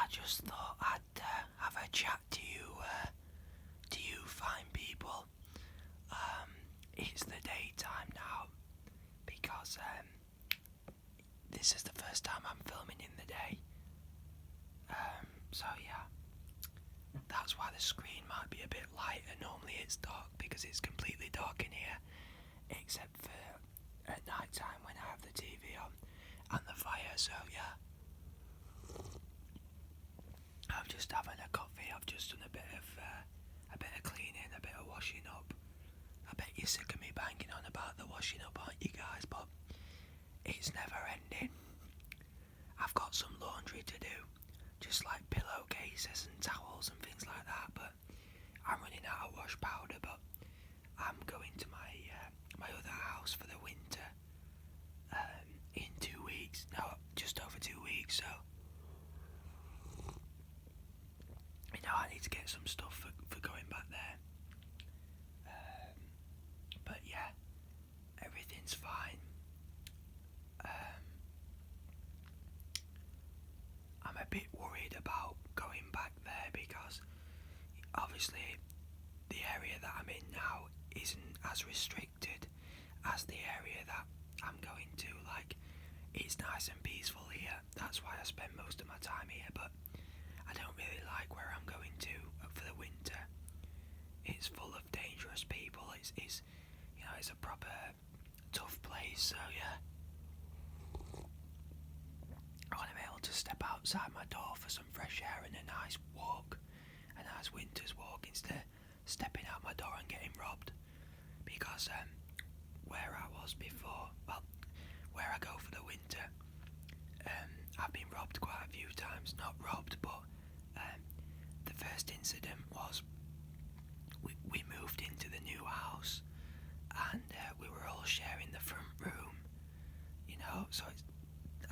just thought I'd have a chat to you fine people. It's the daytime now because this is the first time I'm filming in the day. So yeah, that's why the screen might be a bit lighter. Normally it's dark because it's completely dark in here, except for at night time when I have the TV on and the fire. So yeah. I'm just having a coffee. I've just done a bit of cleaning, a bit of washing up. I bet you're sick of me banging on about the washing up, aren't you guys? But it's never ending. I've got some laundry to do, just like pillowcases and towels and things like that. But I'm running out of wash powder. But I'm going to my other house for the winter in 2 weeks. No, just over 2 weeks. So. I need to get some stuff for going back there. But yeah, everything's fine. I'm a bit worried about going back there because obviously the area that I'm in now isn't as restricted as the area that I'm going to. Like, it's nice and peaceful here. That's why I spend most of my time here. But I don't really like where I'm going to for the winter. It's full of dangerous people. It's it's a proper tough place. So yeah, I want to be able to step outside my door for some fresh air and a nice walk, a nice winter's walk, instead of stepping out my door and getting robbed. Because where I was before, well, where I go for the winter, I've been robbed quite a few times. Not robbed, but the first incident was we moved into the new house and we were all sharing the front room, so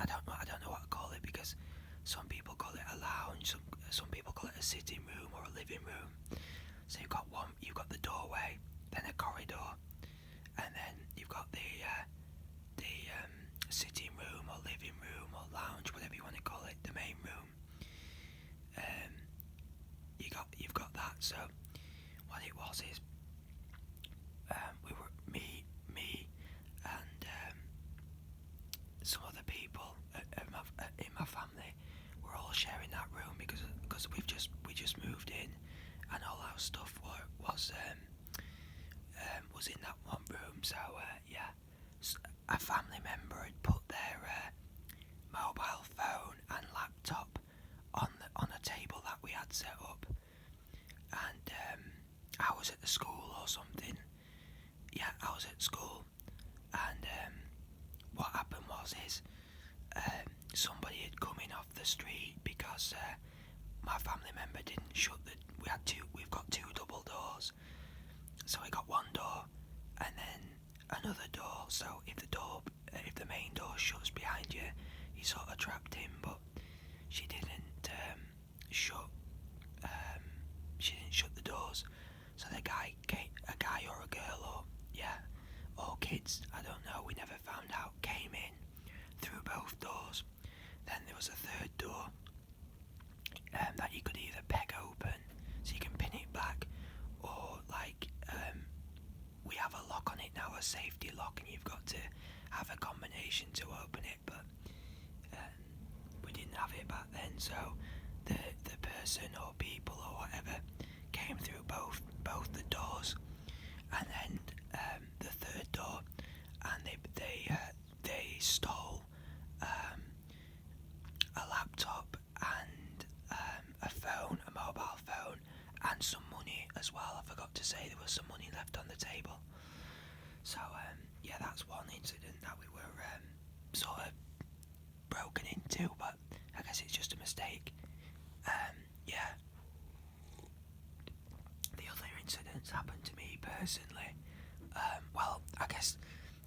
I don't know what to call it, because some people call it a lounge, some people call it a sitting room or a living room. So you've got the doorway, then a corridor, and then you've got the sitting room or living room or lounge, whatever you want to call it, the main room. You've got that. So what it was is we were me and some other people in my family were all sharing that room because we just moved in and all our stuff was in that one room. So yeah, a family member had put their mobile phone and laptop on a table that we had set up, and I was at the school or something. Yeah, I was at school, and what happened was somebody had come in off the street because my family member didn't shut we've got two double doors, so we got one door and then another door. So if the main door shuts behind you, you sort of trapped in. But she didn't shut the doors. So a guy or a girl or kids, I don't know, we never found out, came in through both doors. Then there was a third door that you could either peg open so you can pin it back, or we have a lock on it now, a safety lock, and you've got to have a combination to open it. But we didn't have it back then, so the person or people or whatever came through both the doors, and then the third door, and they stole a laptop and a phone, a mobile phone, and some money as well. I forgot to say there was some money left on the table. So yeah, that's one incident that we were sort of broken into, but I guess it's just a mistake. Yeah. The other incidents happened to me personally. Well, I guess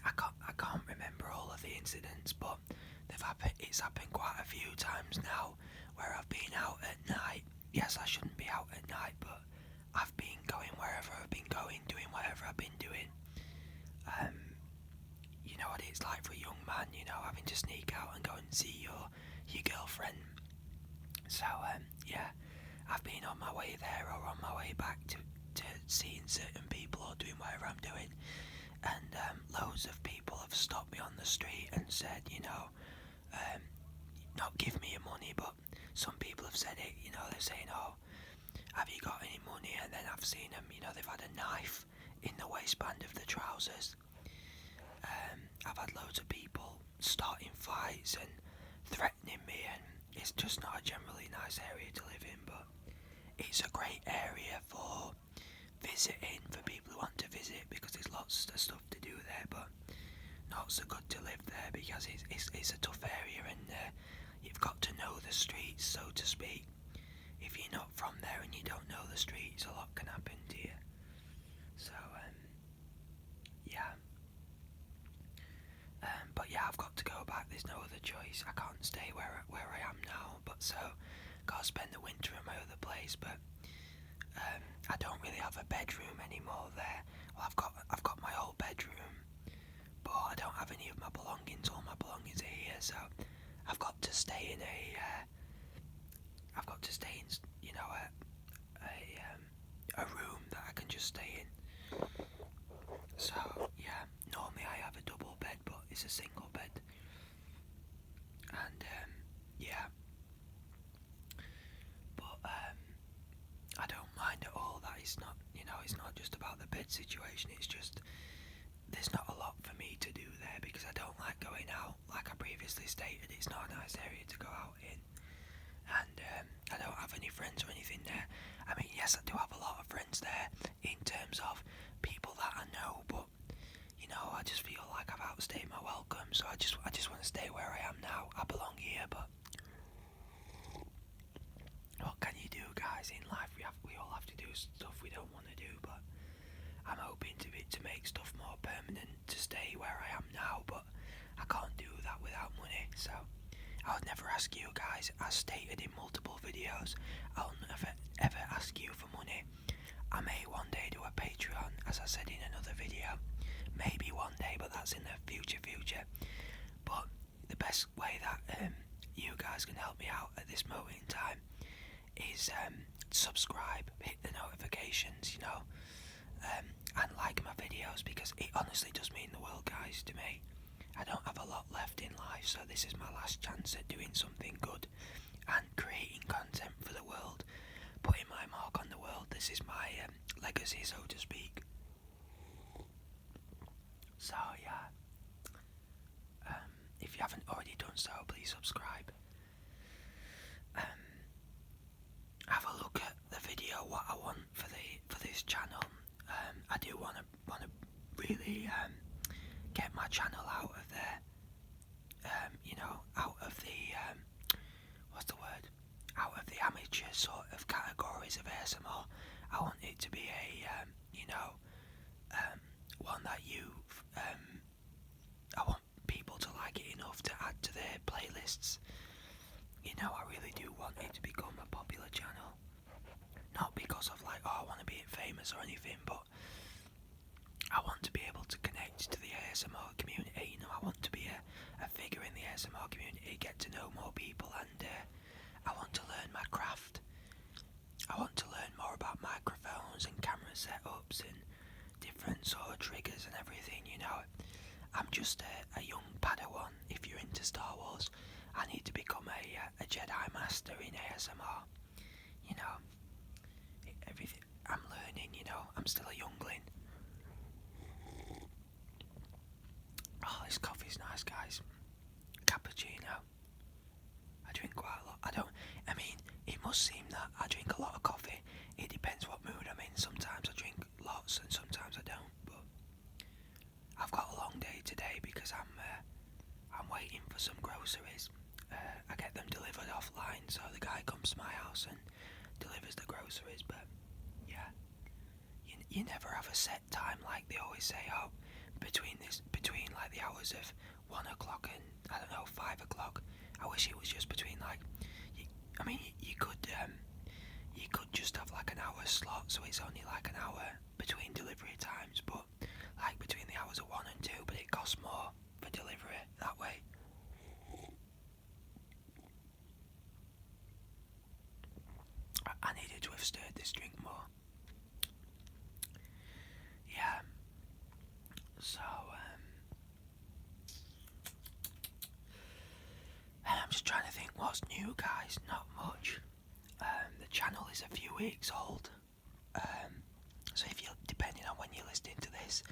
I can't remember all of the incidents, but it's happened quite a few times now where I've been out at night. Yes, I shouldn't be out at night, but I've been going wherever I've been going, doing whatever I've been doing. You know what it's like for a young man, having to sneak out and go and see your girlfriend. So yeah, I've been on my way there or on my way back to seeing certain people or doing whatever I'm doing, and loads of people have stopped me on the street and said, not give me your money, but some people have said it, they're saying, oh, have you got any money? And then I've seen them, they've had a knife in the waistband of the trousers. I've had loads of people starting fights and threatening me, and it's just not a generally nice area to live in, but it's a great area for visiting, for people who want to visit, because there's lots of stuff to do there, but not so good to live there because it's a tough area, and you've got to know the streets, so to speak. If you're not from there and you don't know the streets, a lot can happen to you. So yeah. But yeah, I've got to go back. There's no other choice. I can't stay where I am now. But so, gotta spend the winter in my other place. But I don't really have a bedroom anymore there. Well, I've got my old bedroom, but I don't have any of my belongings. All my belongings are here, so I've got to stay in a room that I can just stay in. So yeah, normally I have a double bed, but it's a single bed, and yeah. But I don't mind at all. That it's not, it's not just about the bed situation. It's just there's not a lot for me to do there because I don't like going out. Like I previously stated, it's not a nice area to go out in, and I don't have any friends or anything there. I mean, yes, I do have a lot of friends there in terms of people that I know, but I just feel like I've outstayed my welcome, so I just want to stay where I am now. I belong here, but what can you do, guys? In life, we all have to do stuff we don't want to do, but I'm hoping to make stuff more permanent, to stay where I am now, but I can't do that without money, so I would never ask you guys, as stated in multiple videos, I'll never ever ask you for money. I may one day do a Patreon, as I said in another video, maybe one day, but that's in the future. But the best way that you guys can help me out at this moment in time is subscribe, hit the notifications, and like my videos, because it honestly does mean the world, guys, to me. I don't have a lot left in life, so this is my last chance at doing something good and creating content for the world, putting my mark on the world. This is my legacy, so to speak. So yeah, if you haven't already done so, please subscribe. Have a look at the video, what I want for this channel. I do want to really get my channel out of there. Out of the what's the word? Out of the amateur sort of categories of ASMR. I want it to be a one that I want people to like it enough to add to their playlists. I really do want it to become a popular channel. Not because of I want to be famous or anything, but I want to be able to connect to the ASMR community. I want to be a figure in the ASMR community, get to know more people, and I want to learn my craft. I want to learn more about microphones and camera setups and different sort of triggers and everything. I'm just a young Padawan. If you're into Star Wars, I need to become a Jedi Master in ASMR. Everything I'm learning. I'm still a youngling. Oh, this coffee's nice, guys. Cappuccino. I drink quite a lot. It must seem that I drink a lot of coffee. It depends what mood I'm in. Sometimes I drink lots and sometimes I don't. But I've got a long day today because I'm waiting for some groceries. I get them delivered offline, so the guy comes to my house and delivers the groceries. But yeah, you never have a set time like they always say. Oh, between like the hours of 1 o'clock and 5 o'clock. I wish it was just between you could just have like an hour slot, so it's only like an hour between delivery times, but like between the hours of 1 and 2, but it costs more for delivery that way. this drink more. Yeah. So I'm just trying to think what's new, guys. Not much. The channel is a few weeks old. So if you're, depending on when you're listening to this,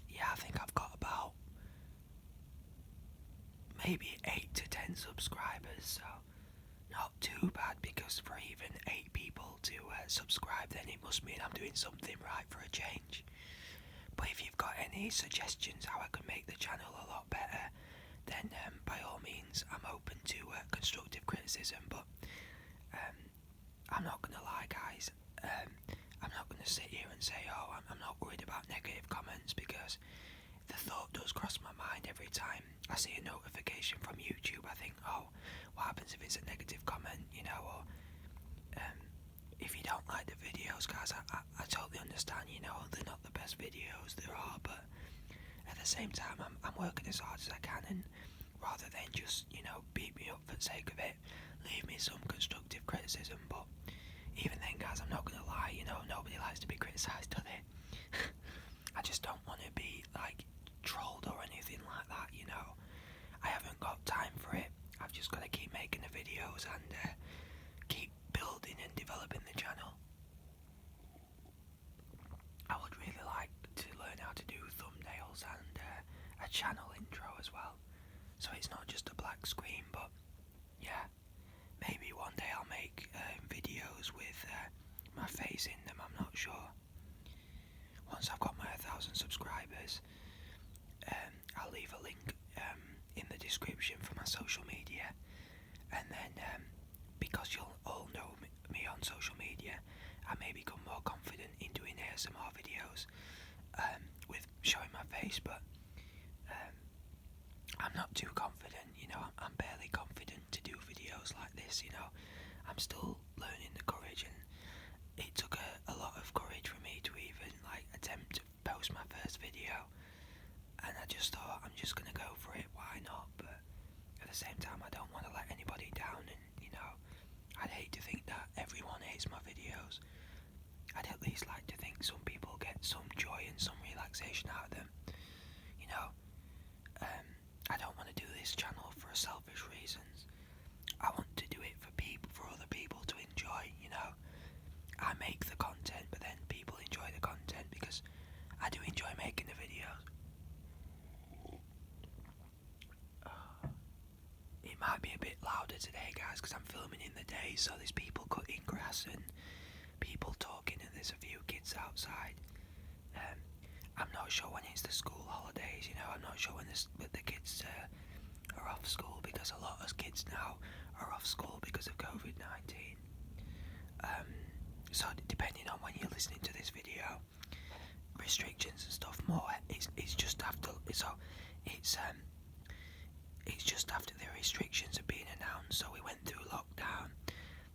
yeah, I think I've got about maybe 8 to 10 subscribers, so not too bad, because for even 8 people to subscribe, then it must mean I'm doing something right for a change. But if you've got any suggestions how I can make the channel a lot better, then by all means I'm open to constructive criticism. But I'm not gonna lie, guys, I'm not gonna sit here and say, oh, I'm not worried about negative comments, because the thought does cross my mind every time I see a notification from YouTube. I think, oh, what happens if it's a negative comment, you know, or if you don't like the videos, guys, I totally understand, you know, they're not the best videos there are, but at the same time, I'm working as hard as I can, and rather than just, you know, beat me up for the sake of it, leave me some constructive criticism. But even then, guys, I'm not gonna lie, you know, nobody likes to be criticised, do they? I just don't want to be, like, trolled or anything like that, you know. I haven't got time for it. I've just got to keep making the videos and keep building and developing the channel. I would really like to learn how to do thumbnails and a channel intro as well, so it's not just a black screen. But yeah, maybe one day I'll make videos with my face in them, I'm not sure. Once I've got my 1,000 subscribers, I'll leave a link in the description for my social media, and then because you'll all know me on social media, I may become more confident in doing ASMR videos with showing my face. But I'm not too confident, you know. I'm barely confident to do videos like this, you know. I'm still learning the courage, and it took a lot of courage for me to even like attempt to post my first video. And I just thought, I'm just gonna go for it, why not? But at the same time, I don't want to let anybody down, and you know, I'd hate to think that everyone hates my videos. I'd at least like to think some people get some joy and some relaxation out of them, you know. I don't want to do this channel for selfish reasons. I want to do it for people, for other people to enjoy, you know. I make the content, but then people enjoy the content because I do enjoy making the videos. It might be a bit louder today, guys, because I'm filming in the day, so there's people cutting grass and people talking, and there's a few kids outside. I'm not sure when it's the school holidays, you know. I'm not sure when the kids are off school, because a lot of kids now are off school because of COVID-19. So depending on when you're listening to this video, restrictions and stuff more, it's just after, so it's just after the restrictions have been announced. So we went through lockdown,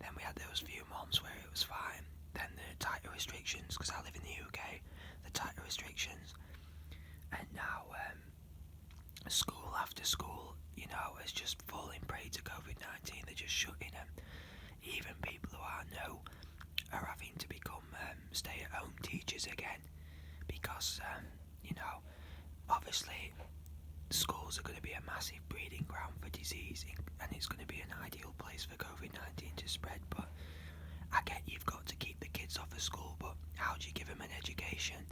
then we had those few months where it was fine, then the tighter restrictions, because I live in the UK, the tighter restrictions, and now school after school, you know, is just falling prey to COVID-19. They're just shutting them. Even people who I know are having to become stay-at-home teachers again, because you know, obviously schools are going to be a massive breeding ground for disease, and it's going to be an ideal place for COVID-19 to spread. But I get you've got to keep the kids off of school, but how do you give them an education?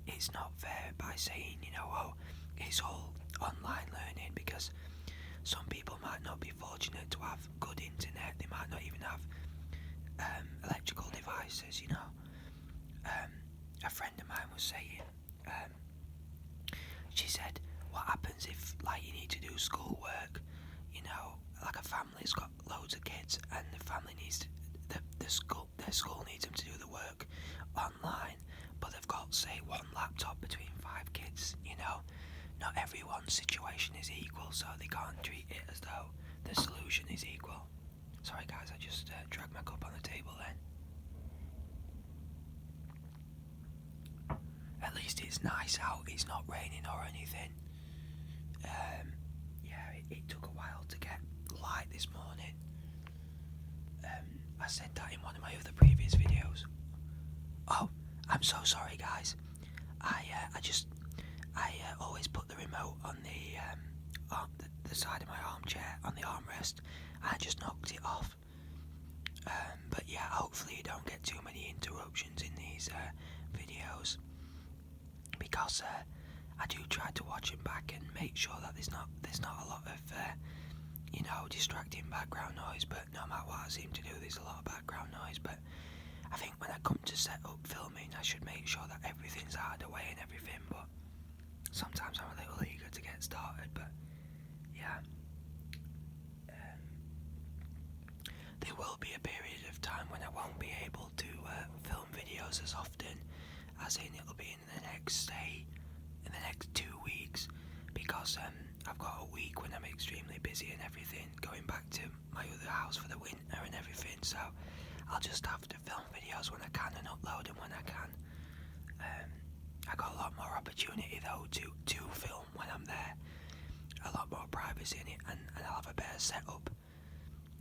It's not fair by saying, you know, oh, it's all online learning, because some people might not be fortunate to have good internet. They might not even have electrical devices, you know. A friend of mine was saying, she said, what happens if, like, you need to do schoolwork, you know, like a family's got loads of kids and the family needs to, their school needs them to do the work online, but they've got, say, one laptop between 5 kids, you know. Not everyone's situation is equal, so they can't treat it as though the solution is equal. Sorry guys, I just dragged my cup on the table then. At least it's nice out, it's not raining or anything. Yeah, it took a while to get light this morning. I I said that in one of my other previous videos. Oh, I'm so sorry, guys. I always put the remote on the side of my armchair on the armrest, and I just knocked it off. But yeah, hopefully you don't get too many interruptions in these videos, because I do try to watch them back and make sure that there's not a lot of distracting background noise. But no matter what I seem to do, there's a lot of background noise. But I think when I come to set up filming, I should make sure that everything's out of the way and everything. But sometimes I'm a little eager to get started. But yeah, there will be a period of time when I won't be able to film videos as often, as in it'll be in the next 2 weeks, because I've got a week when I'm extremely busy and everything, going back to my other house for the winter and everything, so I'll just have to film videos when I can and upload them when I can. I got a lot more opportunity though to film when I'm there, a lot more privacy in it, and I'll have a better setup,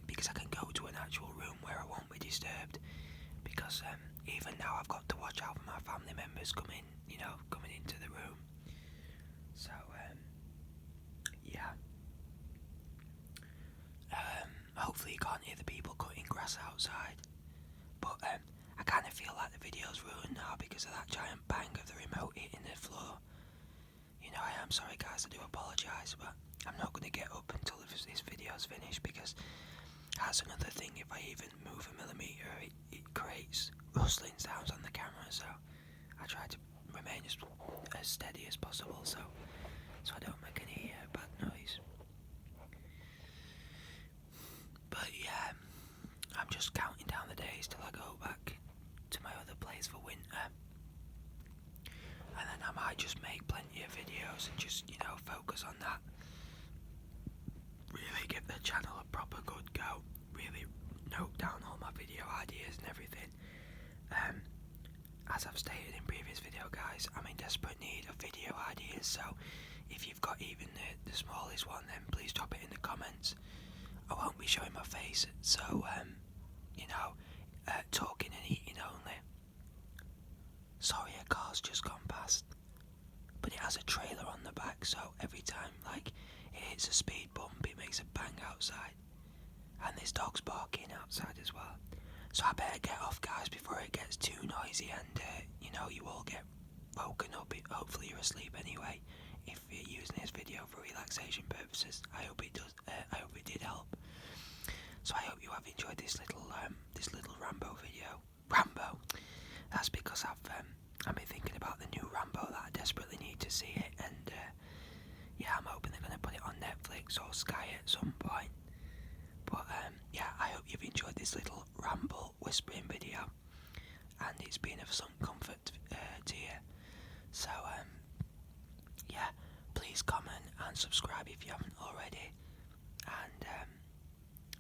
because I can go to an actual room where I won't be disturbed, because even now I've got to watch out for my family members coming into the room. So yeah, hopefully you can't hear the people cutting grass outside, but I kind of feel like the video's ruined now because of that giant bang of the remote hitting the floor. I am sorry guys, I do apologise, but I'm not going to get up until this video's finished, because that's another thing, if I even move a millimetre it creates rustling sounds on the camera, so I try to remain as steady as possible so I don't make any bad noise. But yeah, I'm just counting down the days till I go back to my other place for winter, and then I might just make plenty of videos and just focus on that, really give the channel a proper good go, really note down all my video ideas and everything. As I've stated in previous video guys, I'm in desperate need of video ideas, so if you've got even the smallest one, then please drop it in the comments. I won't be showing my face, so talking and eating only. Sorry, a car's just gone past, but it has a trailer on the back, so every time it hits a speed bump it makes a bang outside, and this dog's barking outside as well. So I better get off guys before it gets too noisy and you all get woken up. Hopefully you're asleep anyway, if you're using this video for relaxation purposes. I hope it does. I hope it did help. So I hope you have enjoyed this little Rambo video. Rambo. That's because I've been thinking about the new Rambo, that I desperately need to see it, and yeah, I'm hoping they're going to put it on Netflix or Sky at some point. But yeah, I hope you've enjoyed this little ramble whispering video, and it's been of some comfort to you. So yeah, please comment and subscribe if you haven't already, and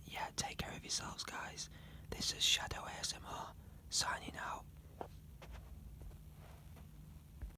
yeah, take care of yourselves guys. This is Shadow ASMR signing out.